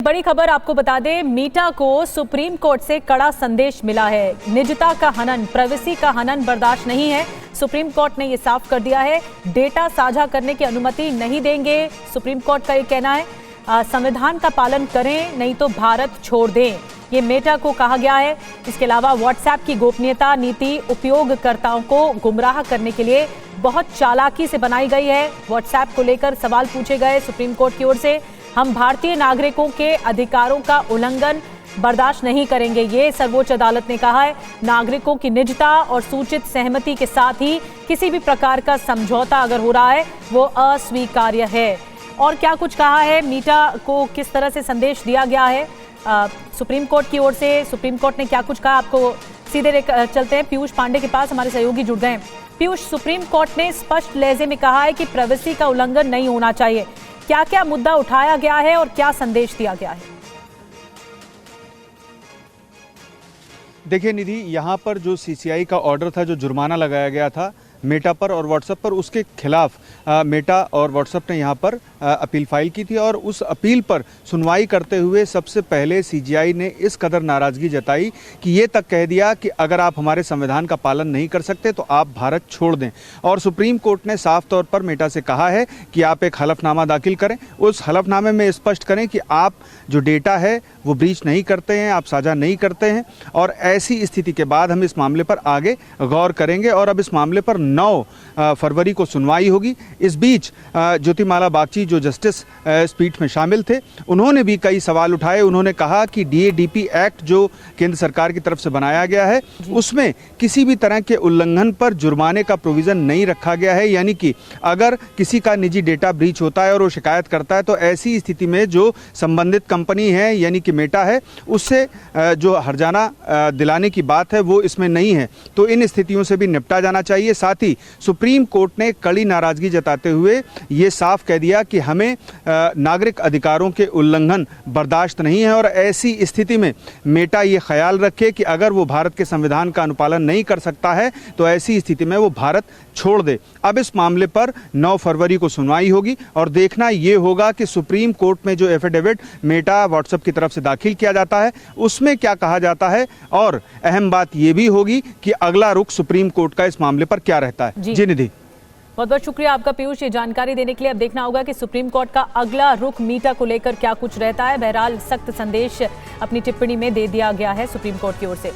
बड़ी खबर आपको बता दें, मीटा को सुप्रीम कोर्ट से कड़ा संदेश मिला है। निजता का हनन, प्राइवेसी का हनन बर्दाश्त नहीं है। सुप्रीम कोर्ट ने ये साफ कर दिया है, डेटा साझा करने की अनुमति नहीं देंगे। सुप्रीम कोर्ट का ये कहना है, संविधान का पालन करें नहीं तो भारत छोड़ दें, ये मेटा को कहा गया है। इसके अलावा व्हाट्सएप की गोपनीयता नीति उपयोगकर्ताओं को गुमराह करने के लिए बहुत चालाकी से बनाई गई है। व्हाट्सएप को लेकर सवाल पूछे गए सुप्रीम कोर्ट की ओर से। हम भारतीय नागरिकों के अधिकारों का उल्लंघन बर्दाश्त नहीं करेंगे, ये सर्वोच्च अदालत ने कहा है। नागरिकों की निजता और सूचित सहमति के साथ ही किसी भी प्रकार का समझौता अगर हो रहा है वो अस्वीकार्य है। और क्या कुछ कहा है, मीटा को किस तरह से संदेश दिया गया है सुप्रीम कोर्ट की ओर से, सुप्रीम कोर्ट ने क्या कुछ कहा, आपको सीधे चलते हैं पीयूष पांडे के पास, हमारे सहयोगी जुड़ गए हैं। पीयूष, सुप्रीम कोर्ट ने स्पष्ट लहजे में कहा है कि प्राइवेसी का उल्लंघन नहीं होना चाहिए। क्या क्या मुद्दा उठाया गया है और क्या संदेश दिया गया है? देखिए निधि, यहाँ पर जो सीसीआई का ऑर्डर था, जो जुर्माना लगाया गया था मेटा पर और व्हाट्सएप पर, उसके खिलाफ मेटा और व्हाट्सएप ने यहाँ पर अपील फाइल की थी। और उस अपील पर सुनवाई करते हुए सबसे पहले सीजीआई ने इस कदर नाराज़गी जताई कि ये तक कह दिया कि अगर आप हमारे संविधान का पालन नहीं कर सकते तो आप भारत छोड़ दें। और सुप्रीम कोर्ट ने साफ तौर पर मेटा से कहा है कि आप एक हलफनामा दाखिल करें, उस हलफनामे में स्पष्ट करें कि आप जो डेटा है वो ब्रीच नहीं करते हैं, आप साझा नहीं करते हैं। और ऐसी स्थिति के बाद हम इस मामले पर आगे गौर करेंगे। और अब इस मामले पर 9 फरवरी को सुनवाई होगी। इस बीच ज्योतिमाला बागची जो जस्टिस इस पीठ में शामिल थे, उन्होंने भी कई सवाल उठाए। उन्होंने कहा कि डीएडीपी एक्ट जो केंद्र सरकार की तरफ से बनाया गया है उसमें किसी भी तरह के उल्लंघन पर जुर्माने का प्रोविज़न नहीं रखा गया है। यानी कि अगर किसी का निजी डेटा ब्रीच होता है और वो शिकायत करता है तो ऐसी स्थिति में जो संबंधित कंपनी है यानी कि मेटा है, उससे जो हर्जाना दिलाने की बात है वो इसमें नहीं है। तो इन स्थितियों से भी निपटा जाना चाहिए। साथ ही सुप्रीम कोर्ट ने कड़ी नाराजगी जताते हुए ये साफ कह दिया कि हमें नागरिक अधिकारों के उल्लंघन बर्दाश्त नहीं है। और ऐसी स्थिति में मेटा ये ख्याल रखे कि अगर वो भारत के संविधान का अनुपालन नहीं कर सकता है तो ऐसी स्थिति में वो भारत छोड़ दे। अब इस मामले पर 9 फरवरी को सुनवाई होगी और देखना ये होगा कि सुप्रीम कोर्ट में जो एफिडेविट मेटा व्हाट्सएप की तरफ से दाखिल किया जाता है उसमें क्या कहा जाता है। और अहम बात ये भी होगी कि अगला रुख सुप्रीम कोर्ट का इस मामले पर क्या रहता है। जी निधि, बहुत बहुत शुक्रिया आपका पीयूष, ये जानकारी देने के लिए। अब देखना होगा कि सुप्रीम कोर्ट का अगला रुख मीटा को लेकर क्या कुछ रहता है। बहरहाल सख्त संदेश अपनी टिप्पणी में दे दिया गया है सुप्रीम कोर्ट की ओर से।